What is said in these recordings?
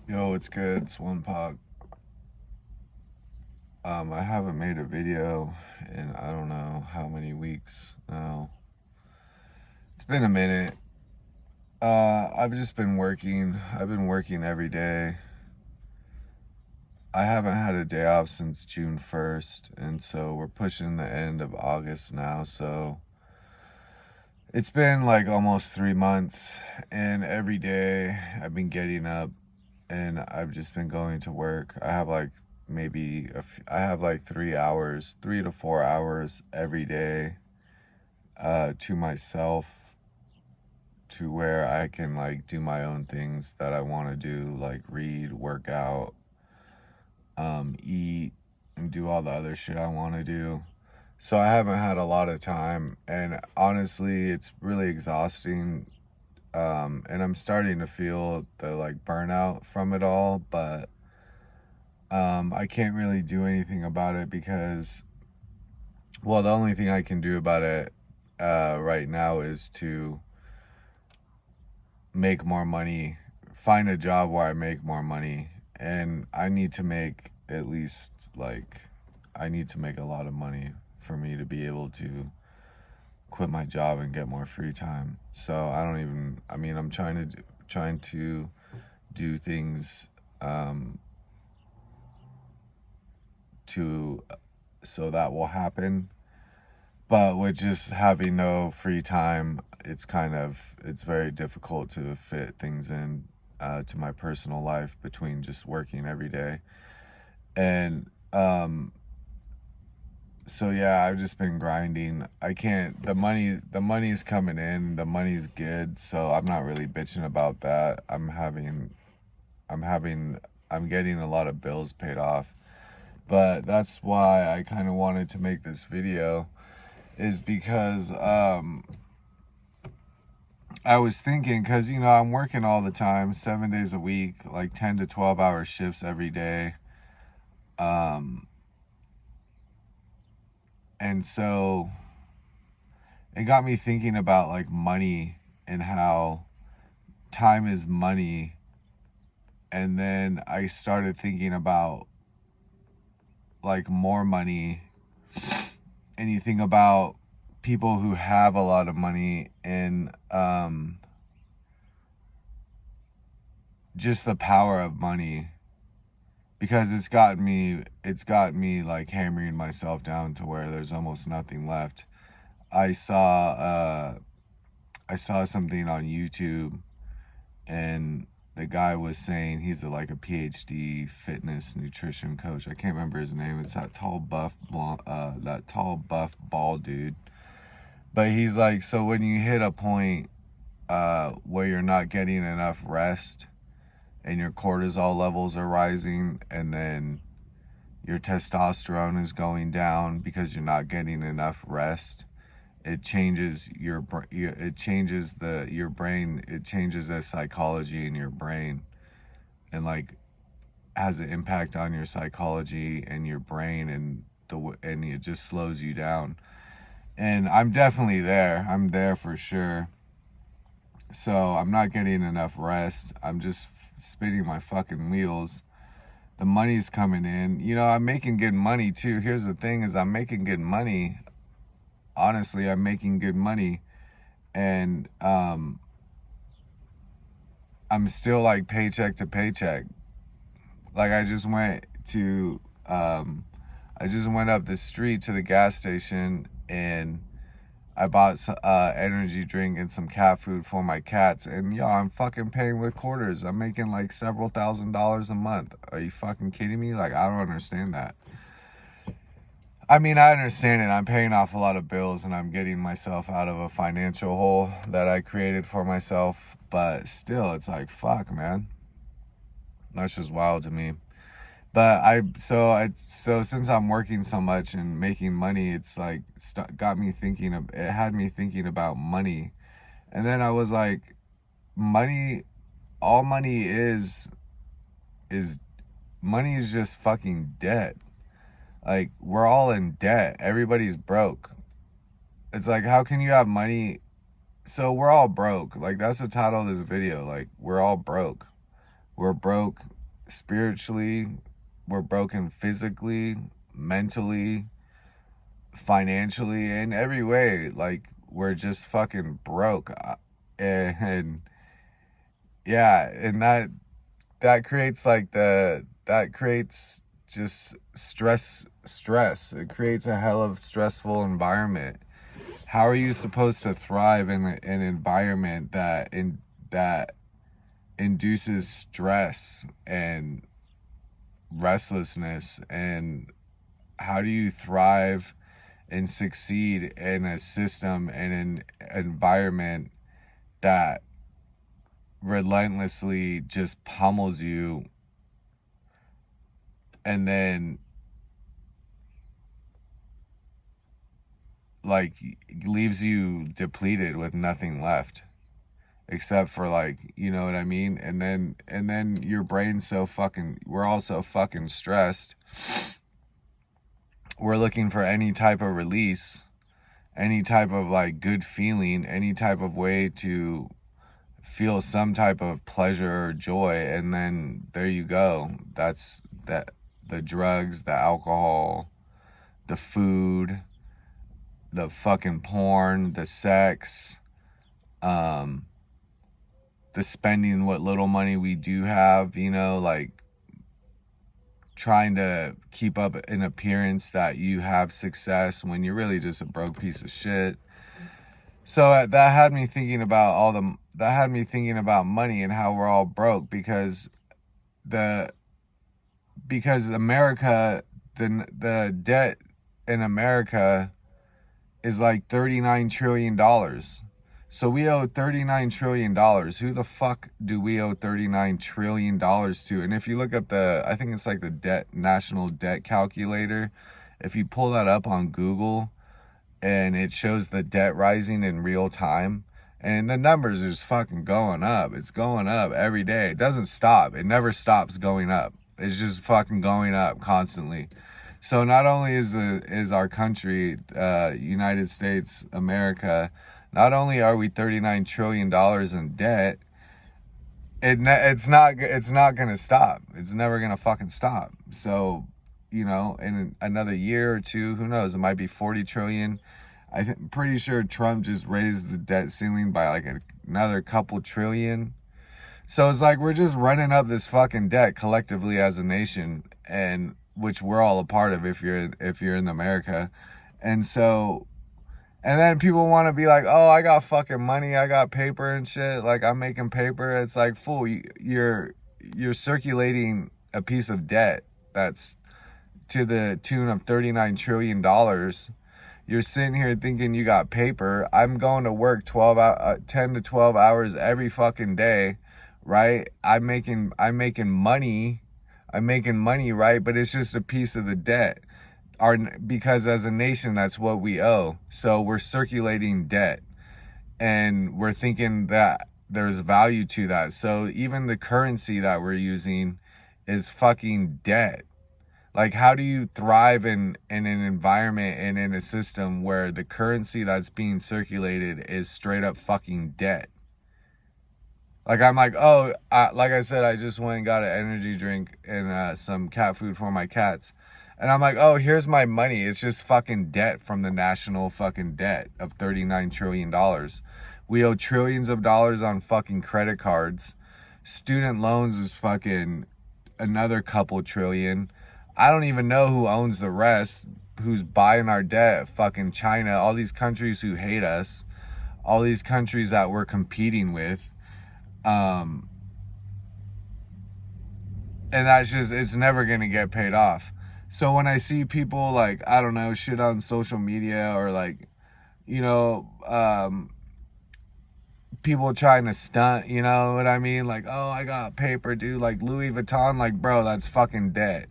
Yo, it's good. It's one pop. I haven't made a video in I don't know how many weeks now. It's been a minute. I've just been working. I've been working every day. I haven't had a day off since June 1st, and so we're pushing the end of August now. So it's been like almost 3 months, and every day I've been getting up and I've just been going to work. I have like I have like 3 hours, 3 to 4 hours every day to myself, to where I can like do my own things that I want to do, like read, work out, eat, and do all the other shit I want to do. So I haven't had a lot of time, and honestly, it's really exhausting. And I'm starting to feel the like burnout from it all, but I can't really do anything about it because, well, the only thing I can do about it right now is to make more money, find a job where I make more money. And I need to make at least like, I need to make a lot of money for me to be able to quit my job and get more free time. So I mean, I'm trying to do things to so that will happen. But with just having no free time, it's very difficult to fit things in to my personal life between just working every day. And so yeah, I've just been grinding. I can't the money's coming in, the money's good, so I'm not really bitching about that. I'm having I'm getting a lot of bills paid off. But that's why I kind of wanted to make this video, is because I was thinking, because I'm working all the time, 7 days a week, like 10 to 12 hour shifts every day. And so it got me thinking about like money and how time is money. And then I started thinking about like more money, and you think about people who have a lot of money, and just the power of money, because it's got me like hammering myself down to where there's almost nothing left. I saw I saw something on YouTube, and the guy was saying like a PhD fitness nutrition coach. I can't remember his name. It's that tall buff bald dude. But he's like, so when you hit a point where you're not getting enough rest, and your cortisol levels are rising, and then your testosterone is going down because you're not getting enough rest, it changes your brain, it changes the psychology in your brain, and like has an impact on your psychology and your brain, and it just slows you down. And I'm definitely there. I'm there for sure. So I'm not getting enough rest. I'm just spinning my fucking wheels. The money's coming in. I'm making good money too. Here's the thing, is I'm making good money. Honestly, I'm making good money. And I'm still like paycheck to paycheck. Like I just went up the street to the gas station, and I bought some energy drink and some cat food for my cats. And I'm fucking paying with quarters. I'm making like several $1,000s a month. Are you fucking kidding me? Like, I don't understand that. I mean, I understand it. I'm paying off a lot of bills, and I'm getting myself out of a financial hole that I created for myself. But still, it's like, fuck, man. That's just wild to me. But so since I'm working so much and making money, it's like it had me thinking about money. And then I was like, money, all money is money is just fucking debt. Like, we're all in debt. Everybody's broke. It's like, how can you have money? So we're all broke. Like, that's the title of this video. Like, we're all broke. We're broke. spiritually, we're broken physically, mentally, financially, in every way. Like, we're just fucking broke. And yeah, and that creates like that creates just stress. It creates a hell of stressful environment. How are you supposed to thrive in an environment that induces stress and restlessness? And how do you thrive and succeed in a system and an environment that relentlessly just pummels you and then like leaves you depleted with nothing left except for, like, you know what I mean? And then your brain's so fucking, we're all so fucking stressed. We're looking for any type of release, any type of like good feeling, any type of way to feel some type of pleasure or joy, and then there you go. That's that. The drugs, the alcohol, the food, the fucking porn, the sex, the spending what little money we do have, you know, like trying to keep up an appearance that you have success when you're really just a broke piece of shit. So that had me thinking about money and how we're all broke because America, the debt in America is like $39 trillion. So we owe $39 trillion. Who the fuck do we owe $39 trillion to? And if you look up I think it's like the national debt calculator. If you pull that up on Google and it shows the debt rising in real time, and the numbers is fucking going up. It's going up every day. It doesn't stop. It never stops going up. It's just fucking going up constantly. So not only is our country, United States, America, not only are we $39 trillion in debt, it's not gonna stop. It's never gonna fucking stop. So, you know, in another year or two, who knows? It might be 40 trillion. I'm pretty sure Trump just raised the debt ceiling by like another couple trillion. So it's like we're just running up this fucking debt collectively as a nation, and which we're all a part of if you're in America. And so, and then people want to be like, oh, I got fucking money, I got paper and shit, like I'm making paper. It's like, fool, you're circulating a piece of debt that's to the tune of $39 trillion. You're sitting here thinking you got paper. I'm going to work 10 to 12 hours every fucking day, right? I'm making money. I'm making money, right? But it's just a piece of the debt. Because as a nation, that's what we owe. So we're circulating debt, and we're thinking that there's value to that. So even the currency that we're using is fucking debt. Like, how do you thrive in an environment and in a system where the currency that's being circulated is straight up fucking debt? Like, I'm like, oh, like I said, I just went and got an energy drink and some cat food for my cats. And I'm like, oh, here's my money. It's just fucking debt from the national fucking debt of $39 trillion. We owe trillions of dollars on fucking credit cards. Student loans is fucking another couple trillion. I don't even know who owns the rest, who's buying our debt. Fucking China, all these countries who hate us, all these countries that we're competing with. And that's just, it's never going to get paid off. So when I see people like, I don't know, shit on social media or like, you know, people trying to stunt, you know what I mean? Like, oh, I got paper, dude, like Louis Vuitton, like, bro, that's fucking debt.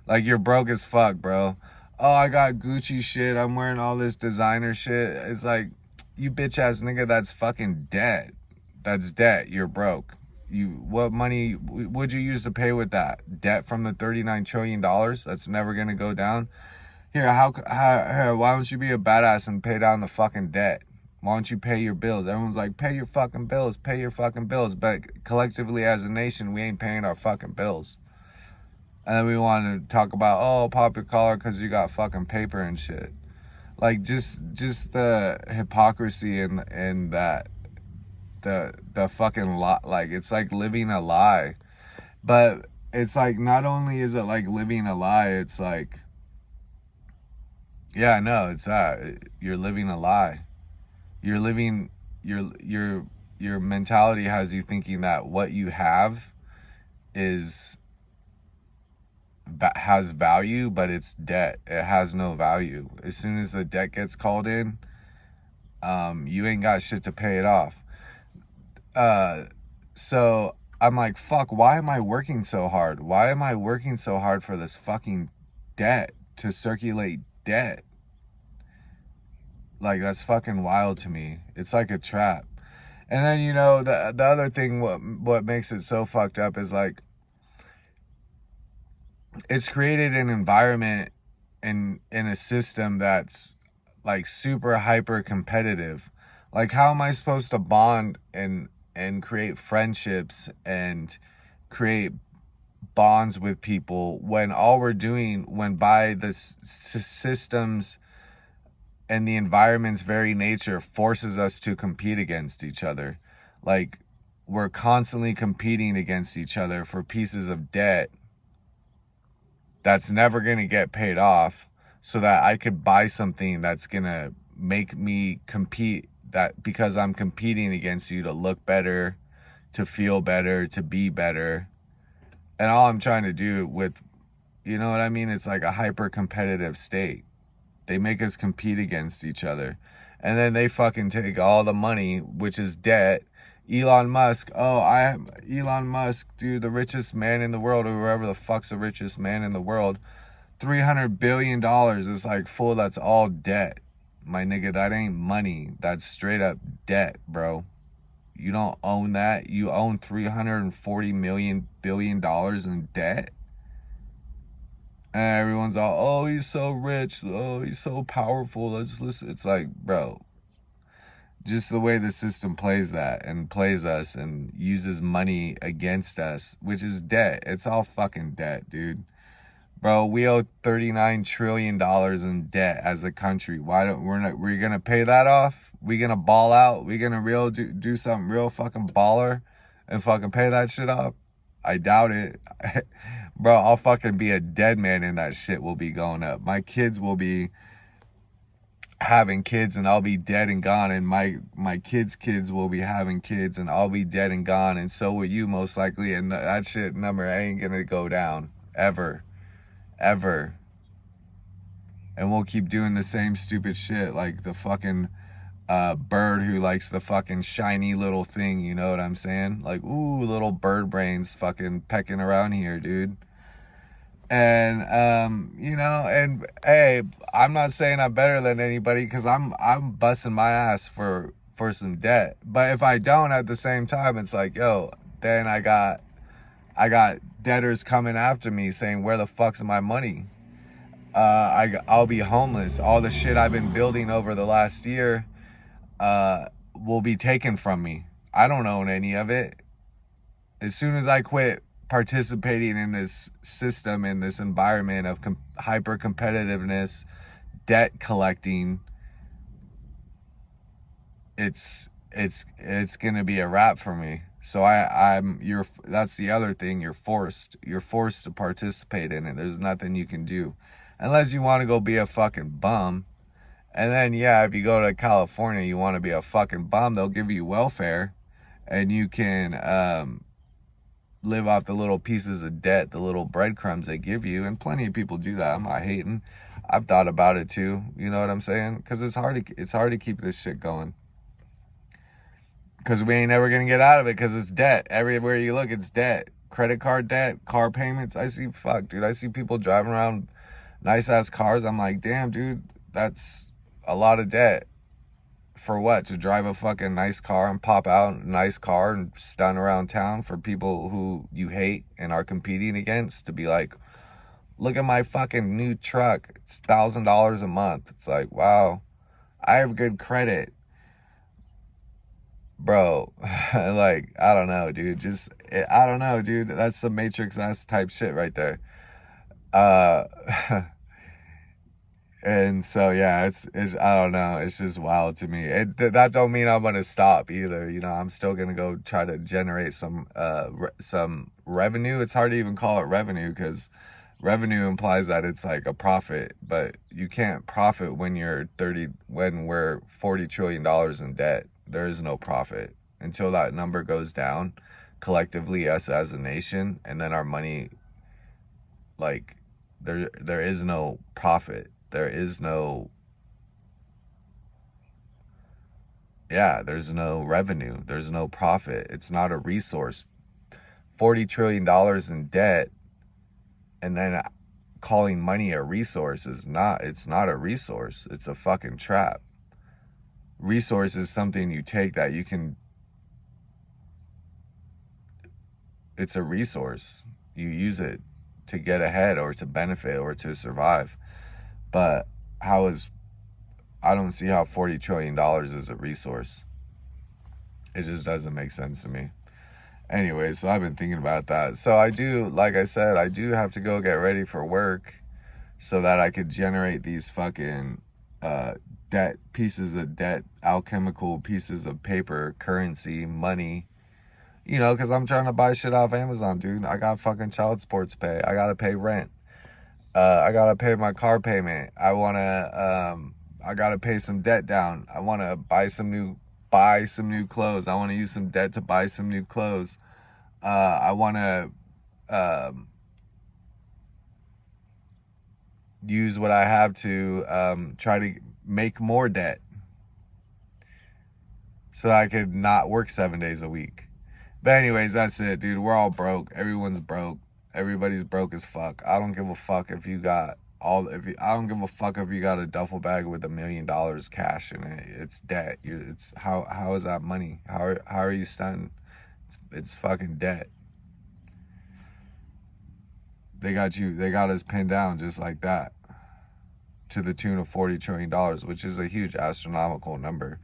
Like, you're broke as fuck, bro. Oh, I got Gucci shit. I'm wearing all this designer shit. It's like, you bitch ass nigga, that's fucking debt. That's debt. You're broke. What money would you use to pay with that? Debt from the $39 trillion? That's never going to go down. Here, why don't you be a badass and pay down the fucking debt? Why don't you pay your bills? Everyone's like, pay your fucking bills, pay your fucking bills. But collectively as a nation, we ain't paying our fucking bills. And then we want to talk about, oh, pop your collar because you got fucking paper and shit. Like just the hypocrisy in that the fucking lot. Like it's like living a lie. But it's like not only is it like living a lie, it's like, yeah, no, it's that you're living a lie. You're living your mentality has you thinking that what you have is has value, but it's debt. It has no value. As soon as the debt gets called in, you ain't got shit to pay it off. So I'm like, fuck, why am I working so hard? Why am I working so hard for this fucking debt, to circulate debt? Like, that's fucking wild to me. It's like a trap. And then, you know, the other thing, what makes it so fucked up is like, it's created an environment in a system that's like super hyper competitive. Like, how am I supposed to bond and create friendships and create bonds with people when all we're doing, when by the systems and the environment's very nature forces us to compete against each other? Like, we're constantly competing against each other for pieces of debt that's never going to get paid off, so that I could buy something that's going to make me compete, that because I'm competing against you to look better, to feel better, to be better. And all I'm trying to do with, you know what I mean? It's like a hyper competitive state. They make us compete against each other. And then they fucking take all the money, which is debt. Elon Musk, Elon Musk, dude, the richest man in the world, or whoever the fuck's the richest man in the world, $300 billion. It's like, fool, that's all debt. My nigga, that ain't money. That's straight up debt, bro. You don't own that. You own $340 billion in debt. And everyone's all, oh, he's so rich. Oh, he's so powerful. Let's listen. It's like, bro, just the way the system plays that and plays us and uses money against us, which is debt. It's all fucking debt, dude. Bro, we owe $39 trillion in debt as a country. Why don't we're gonna pay that off? We gonna ball out? We gonna do something real fucking baller and fucking pay that shit off? I doubt it. Bro, I'll fucking be a dead man and that shit will be going up. My kids will be having kids and I'll be dead and gone, and my kids will be having kids and I'll be dead and gone, and so will you most likely, and that shit number ain't gonna go down ever. And we'll keep doing the same stupid shit, like the fucking bird who likes the fucking shiny little thing, you know what I'm saying? Like, ooh, little bird brains fucking pecking around here, dude. And you know, and hey, I'm not saying I'm better than anybody, because I'm busting my ass for some debt. But if I don't at the same time, it's like, yo, then I got debtors coming after me saying, where the fuck's my money? I'll be homeless. All the shit I've been building over the last year will be taken from me. I don't own any of it. As soon as I quit participating in this system, in this environment of hyper competitiveness, debt collecting, it's gonna be a wrap for me. So that's the other thing. You're forced to participate in it. There's nothing you can do unless you want to go be a fucking bum. And then, yeah, if you go to California, you want to be a fucking bum, they'll give you welfare and you can live off the little pieces of debt, the little breadcrumbs they give you. And plenty of people do that. I'm not hating. I've thought about it too. You know what I'm saying? Because it's hard to keep this shit going. Because we ain't never going to get out of it, because it's debt. Everywhere you look, it's debt. Credit card debt, car payments. I see people driving around nice ass cars. I'm like, damn, dude, that's a lot of debt. For what? To drive a fucking nice car and pop out a nice car and stun around town for people who you hate and are competing against, to be like, look at my fucking new truck. It's $1,000 a month. It's like, wow, I have good credit. Bro, like, I don't know, dude. I don't know, dude. That's some Matrix ass type shit right there. Uh, and so yeah, it's I don't know, it's just wild to me. That don't mean I'm gonna stop either. You know, I'm still gonna go try to generate some revenue. It's hard to even call it revenue because revenue implies that it's like a profit, but you can't profit when we're $40 trillion in debt. There is no profit until that number goes down collectively, us as a nation, and then our money, like, there is no profit. There is no, yeah, there's no revenue. There's no profit. It's not a resource. $40 trillion in debt, and then calling money a resource is not, it's not a resource. It's a fucking trap. Resource is something you take that you can, it's a resource. You use it to get ahead or to benefit or to survive. But how is, I don't see how $40 trillion is a resource. It just doesn't make sense to me. Anyway, so I've been thinking about that. So I do, like I said, I do have to go get ready for work so that I could generate these fucking debt, pieces of debt, alchemical pieces of paper, currency, money. You know, because I'm trying to buy shit off Amazon, dude. I got fucking child support to pay. I gotta pay rent. I gotta pay my car payment. I gotta pay some debt down. I wanna buy some new clothes. I wanna use some debt to buy some new clothes. I wanna use what I have to try to make more debt so that I could not work 7 days a week. But anyways, that's it, dude. We're all broke. Everyone's broke. Everybody's broke as fuck. I don't give a fuck if you got I don't give a fuck if you got a duffel bag with $1 million cash in it. It's debt. It's how is that money? How are you stunting? It's fucking debt. They got us pinned down just like that, to the tune of $40 trillion, which is a huge astronomical number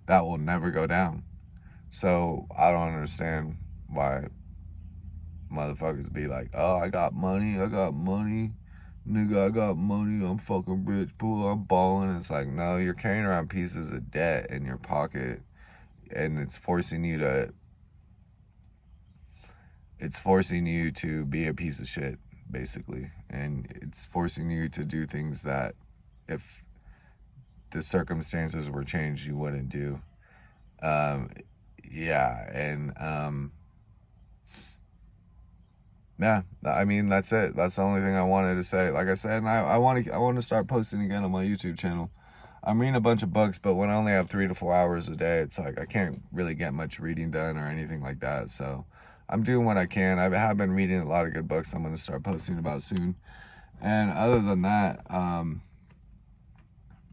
that will never go down. So I don't understand why motherfuckers be like, oh, I got money, nigga, I got money, I'm fucking rich, boo, I'm balling. It's like, no, you're carrying around pieces of debt in your pocket, and it's forcing you to be a piece of shit, basically. And it's forcing you to do things that if the circumstances were changed, you wouldn't do. Yeah, and yeah, I mean, that's it. That's the only thing I wanted to say. Like I said, and I want to start posting again on my YouTube channel. I'm reading a bunch of books, but when I only have 3 to 4 hours a day, it's like I can't really get much reading done or anything like that. So I'm doing what I can. I have been reading a lot of good books I'm going to start posting about soon. And other than that,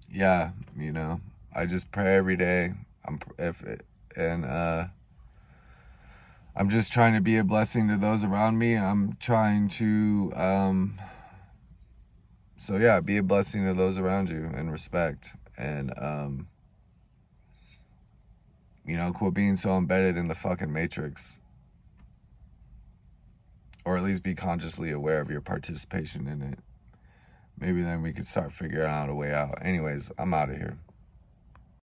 yeah, you know, I just pray every day. I'm just trying to be a blessing to those around me. I'm trying to, so yeah, be a blessing to those around you and respect. And, you know, quit being so embedded in the fucking matrix. Or at least be consciously aware of your participation in it. Maybe then we could start figuring out a way out. Anyways, I'm out of here.